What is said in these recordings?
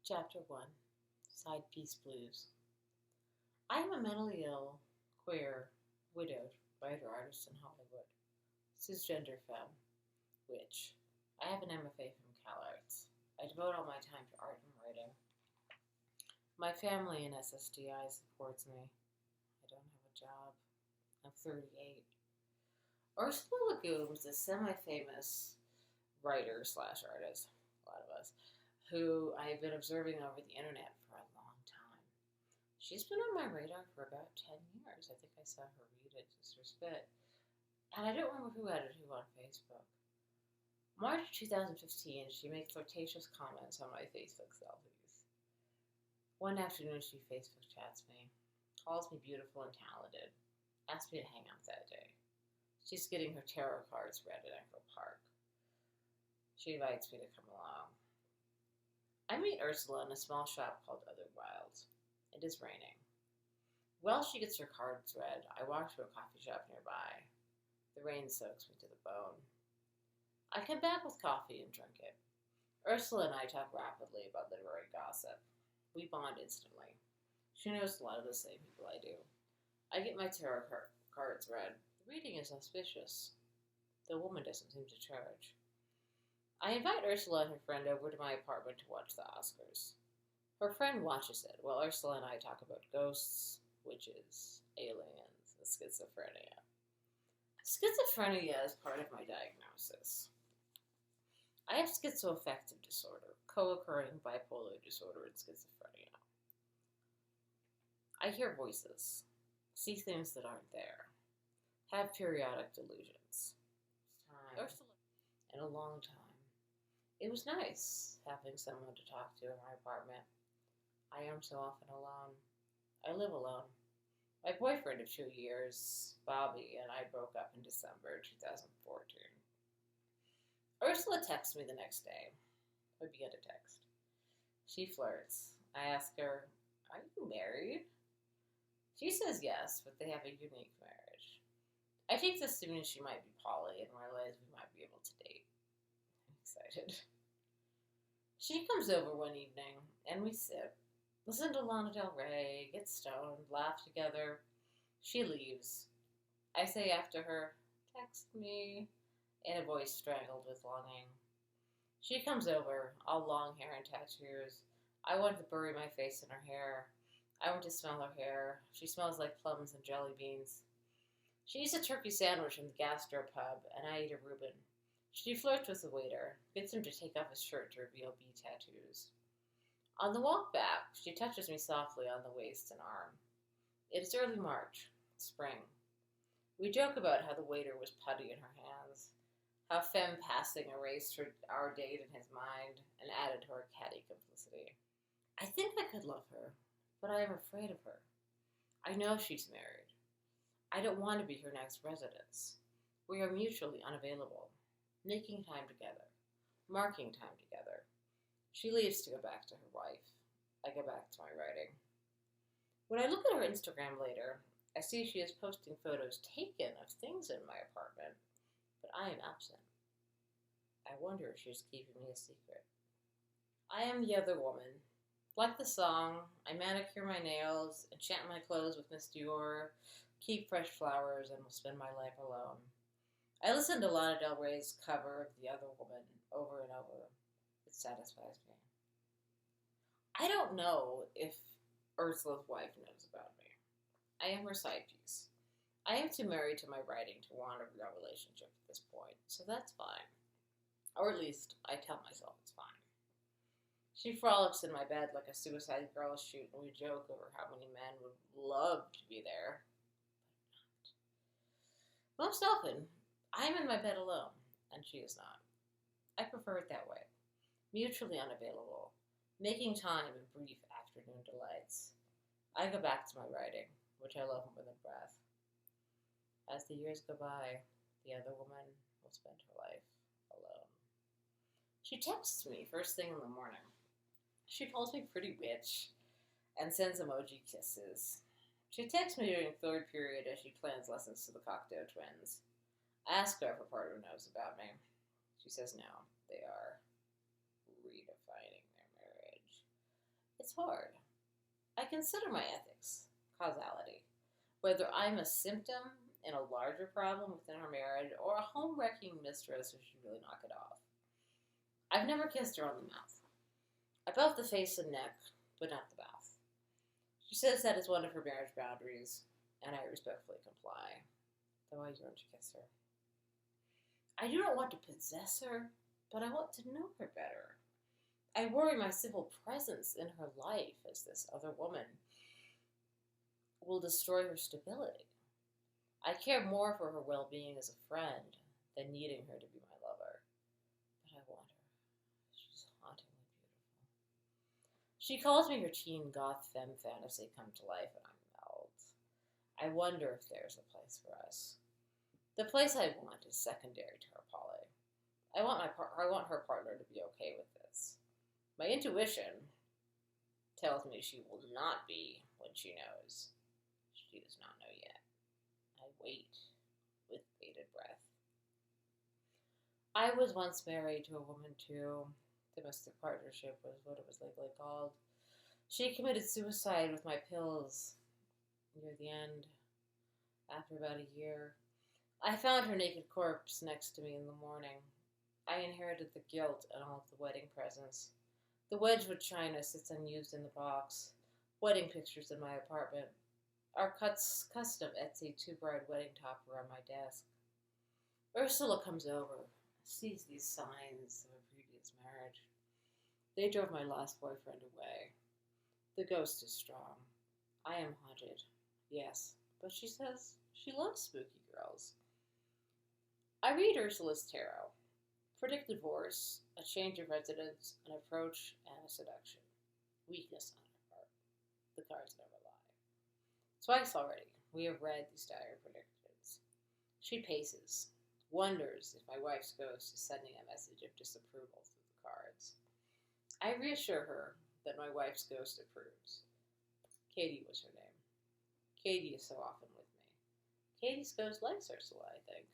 Chapter 1 Sidepiece Blues. I am a mentally ill, queer, widowed writer artist in Hollywood, cisgender femme, witch. I have an MFA from CalArts. I devote all my time to art and writing. My family in SSDI supports me. I don't have a job. I'm 38. Ursula Le Guin was a semi-famous writer slash artist, a lot of us, who I have been observing over the internet for a long time. She's been on my radar for about 10 years. I think I saw her read it just for spit. And I don't remember who added who on Facebook. March 2015, she made flirtatious comments on my Facebook selfies. One afternoon, she Facebook chats me, calls me beautiful and talented, asks me to hang out that day. She's getting her tarot cards read at Echo Park. She invites me to come along. I meet Ursula in a small shop called Other Wilds. It is raining. While she gets her cards read, I walk to a coffee shop nearby. The rain soaks me to the bone. I come back with coffee and drink it. Ursula and I talk rapidly about literary gossip. We bond instantly. She knows a lot of the same people I do. I get my tarot cards read. The reading is auspicious. The woman doesn't seem to charge. I invite Ursula and her friend over to my apartment to watch the Oscars. Her friend watches it while Ursula and I talk about ghosts, witches, aliens, and schizophrenia. Schizophrenia is part of my diagnosis. I have schizoaffective disorder, co-occurring bipolar disorder, and schizophrenia. I hear voices, see things that aren't there, have periodic delusions. Ursula, in a long time. It was nice having someone to talk to in my apartment. I am so often alone. I live alone. My boyfriend of 2 years, Bobby, and I broke up in December 2014. Ursula texts me the next day. We begin to text. She flirts. I ask her, "Are you married?" She says yes, but they have a unique marriage. I take this to mean she might be poly and realize we might be able to date. I'm excited. She comes over one evening, and we sit, listen to Lana Del Rey, get stoned, laugh together. She leaves. I say after her, "Text me," in a voice strangled with longing. She comes over, all long hair and tattoos. I want to bury my face in her hair. I want to smell her hair. She smells like plums and jelly beans. She eats a turkey sandwich in the gastropub, and I eat a Reuben. She flirts with the waiter, gets him to take off his shirt to reveal bee tattoos. On the walk back, she touches me softly on the waist and arm. It is early March, spring. We joke about how the waiter was putty in her hands, how femme passing erased our date in his mind and added to our catty complicity. I think I could love her, but I am afraid of her. I know she's married. I don't want to be her next residence. We are mutually unavailable, making time together, marking time together. She leaves to go back to her wife. I go back to my writing. When I look at her Instagram later, I see she is posting photos taken of things in my apartment, but I am absent. I wonder if she's keeping me a secret. I am the other woman. Like the song, I manicure my nails, enchant my clothes with Miss Dior, keep fresh flowers, and will spend my life alone. I listen to Lana Del Rey's cover of The Other Woman over and over. It satisfies me. I don't know if Ursula's wife knows about me. I am her side piece. I am too married to my writing to want a real relationship at this point, so that's fine. Or at least, I tell myself it's fine. She frolics in my bed like a Suicide Girls shoot, and we joke over how many men would love to be there, but not. Most often, I am in my bed alone, and she is not. I prefer it that way. Mutually unavailable, making time in brief afternoon delights. I go back to my writing, which I love more than breath. As the years go by, the other woman will spend her life alone. She texts me first thing in the morning. She calls me pretty witch and sends emoji kisses. She texts me during third period as she plans lessons to the Cocteau twins. I ask her if her partner knows about me. She says no, they are redefining their marriage. It's hard. I consider my ethics, causality, whether I'm a symptom in a larger problem within her marriage or a home-wrecking mistress who should really knock it off. I've never kissed her on the mouth. About the face and neck, but not the mouth. She says that is one of her marriage boundaries, and I respectfully comply, though I yearn to kiss her. I do not want to possess her, but I want to know her better. I worry my simple presence in her life as this other woman will destroy her stability. I care more for her well-being as a friend than needing her to be my lover. But I want her. She's hauntingly beautiful. She calls me her teen goth femme fantasy come to life, and I melt. I wonder if there's a place for us. The place I want is secondary to her poly. I want her partner to be okay with this. My intuition tells me she will not be when she knows. She does not know yet. I wait with bated breath. I was once married to a woman too. Domestic partnership was what it was legally called. She committed suicide with my pills near the end. After about a year, I found her naked corpse next to me in the morning. I inherited the guilt and all of the wedding presents. The Wedgwood china sits unused in the box. Wedding pictures in my apartment. Our custom Etsy two-bride wedding topper on my desk. Ursula comes over, sees these signs of a previous marriage. They drove my last boyfriend away. The ghost is strong. I am haunted, yes, but she says she loves spooky girls. I read Ursula's tarot. Predict divorce, a change of residence, an approach, and a seduction. Weakness on her part. The cards never lie. Twice already, we have read these dire predictions. She paces, wonders if my wife's ghost is sending a message of disapproval through the cards. I reassure her that my wife's ghost approves. Katie was her name. Katie is so often with me. Katie's ghost likes Ursula, I think.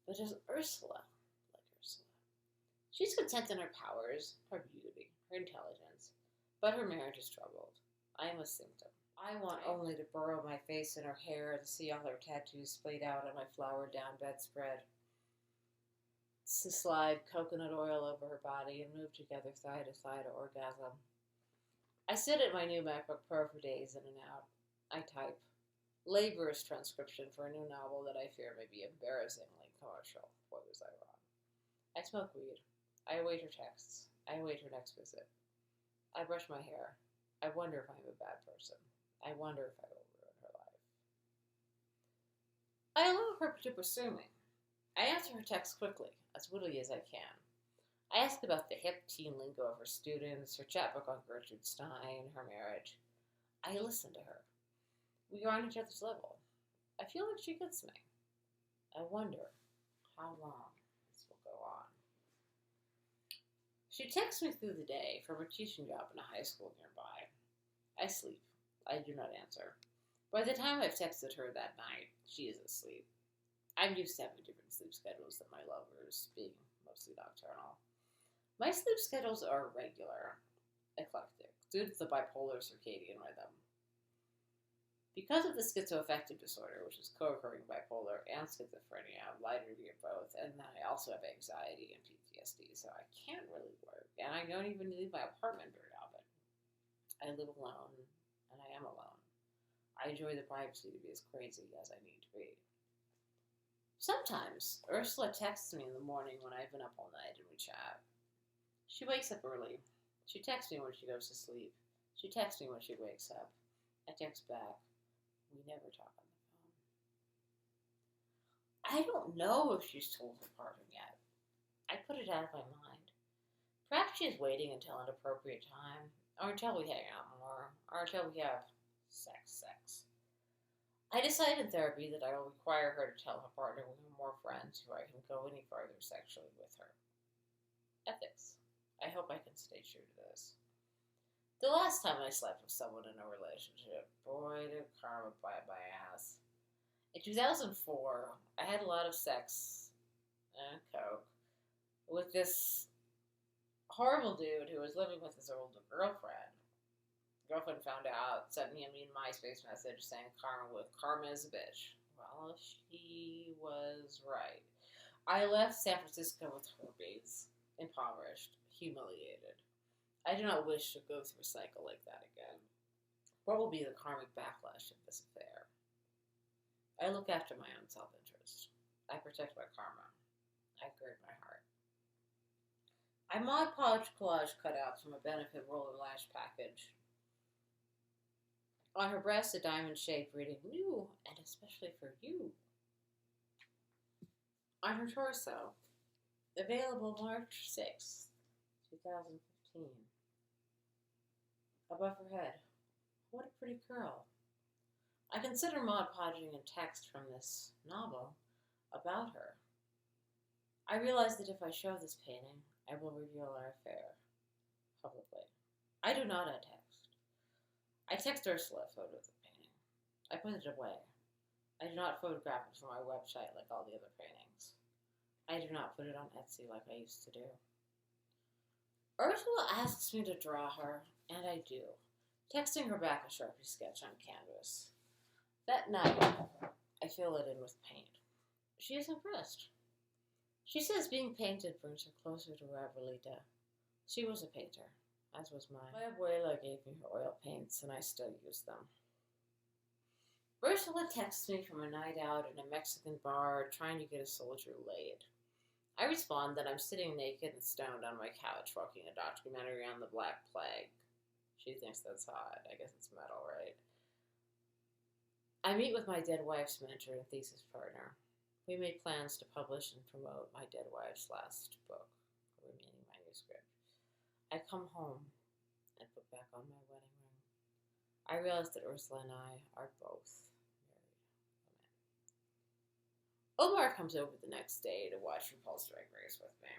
But does Ursula like Ursula? She's content in her powers, her beauty, her intelligence, but her marriage is troubled. I am a symptom. I want only to burrow my face in her hair to see all her tattoos splayed out on my flowered-down bedspread, to slide coconut oil over her body and move together thigh to thigh to orgasm. I sit at my new MacBook Pro for days in and out. I type. Laborious transcription for a new novel that I fear may be embarrassingly commercial. Boy, was I wrong. I smoke weed. I await her texts. I await her next visit. I brush my hair. I wonder if I'm a bad person. I wonder if I will ruin her life. I allow her to pursue me. I answer her texts quickly, as wittily as I can. I ask about the hip teen lingo of her students, her chapbook on Gertrude Stein, her marriage. I listen to her. We are on each other's level. I feel like she gets me. I wonder how long this will go on. She texts me through the day from her teaching job in a high school nearby. I sleep. I do not answer. By the time I've texted her that night, she is asleep. I'm used to having different sleep schedules than my lovers, being mostly nocturnal. My sleep schedules are regular, eclectic, due to the bipolar circadian rhythm. Because of the schizoaffective disorder, which is co-occurring bipolar and schizophrenia, I'm lighter to get both, and then I also have anxiety and PTSD, so I can't really work, and I don't even leave my apartment very often. I live alone, and I am alone. I enjoy the privacy to be as crazy as I need to be. Sometimes, Ursula texts me in the morning when I've been up all night and we chat. She wakes up early. She texts me when she goes to sleep. She texts me when she wakes up. I text back. We never talk on the phone. I don't know if she's told her partner yet. I put it out of my mind. Perhaps she is waiting until an appropriate time, or until we hang out more, or until we have sex. I decided in therapy that I will require her to tell her partner we have more friends who I can go any further sexually with her. Ethics. I hope I can stay true to this. The last time I slept with someone in a relationship, boy, did karma bite my ass. In 2004, I had a lot of sex and coke with this horrible dude who was living with his older girlfriend. Girlfriend found out, sent me a mean MySpace message saying Karma is a bitch. Well, she was right. I left San Francisco with herpes, impoverished, humiliated. I do not wish to go through a cycle like that again. What will be the karmic backlash of this affair? I look after my own self-interest. I protect my karma. I gird my heart. I Mod Podge collage cutouts from a benefit roller lash package. On her breast, a diamond shape reading, "New, and especially for you." On her torso, available March 6th, 2015. Above her head, what a pretty curl. I consider Mod Podging in text from this novel about her. I realize that if I show this painting, I will reveal our affair publicly. I do not add text. I text Ursula a photo of the painting. I put it away. I do not photograph it for my website like all the other paintings. I do not put it on Etsy like I used to do. Ursula asks me to draw her, and I do, texting her back a Sharpie sketch on canvas. That night, I fill it in with paint. She is impressed. She says being painted brings her closer to her Abuelita. She was a painter, as was mine. My abuela gave me her oil paints, and I still use them. Ursula texts me from a night out in a Mexican bar trying to get a soldier laid. I respond that I'm sitting naked and stoned on my couch watching a documentary on the Black Plague. She thinks that's hot. I guess it's metal, right? I meet with my dead wife's mentor and thesis partner. We made plans to publish and promote my dead wife's last book, a remaining manuscript. I come home and put back on my wedding ring. I realize that Ursula and I are both married women. Omar comes over the next day to watch RuPaul's Drag Race with me.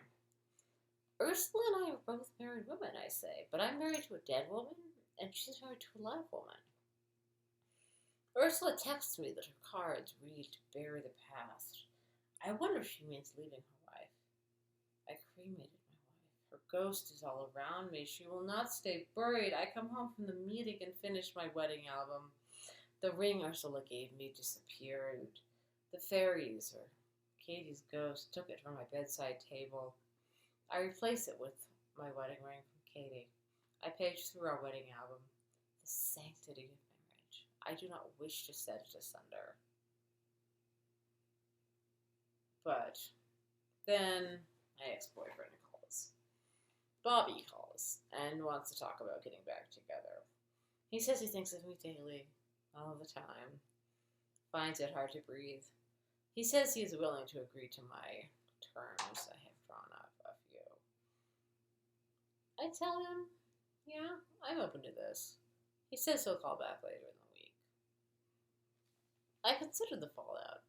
Ursula and I are both married women, I say, but I'm married to a dead woman, and she's married to a live woman. Ursula texts me that her cards read to bury the past. I wonder if she means leaving her wife. I cremated my wife. Her ghost is all around me. She will not stay buried. I come home from the meeting and finish my wedding album. The ring Ursula gave me disappeared. The fairies, or Katie's ghost, took it from my bedside table. I replace it with my wedding ring from Katie. I page through our wedding album. The sanctity of marriage. I do not wish to set it asunder. But then my ex-boyfriend calls. Bobby calls and wants to talk about getting back together. He says he thinks of me daily, all the time. Finds it hard to breathe. He says he is willing to agree to my terms. I have drawn up a few. I tell him, yeah, I'm open to this. He says he'll call back later in the week. I consider the fallout.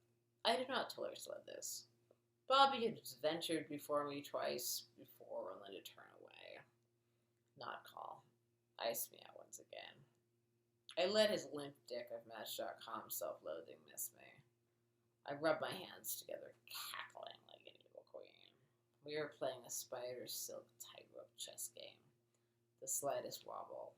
I do not tell Ursula this. Bobby had ventured before me twice before, only to turn away. Not call. Ice me out once again. I let his limp dick of Match.com self-loathing miss me. I rub my hands together, cackling like an evil queen. We are playing a spider silk tightrope chess game. The slightest wobble,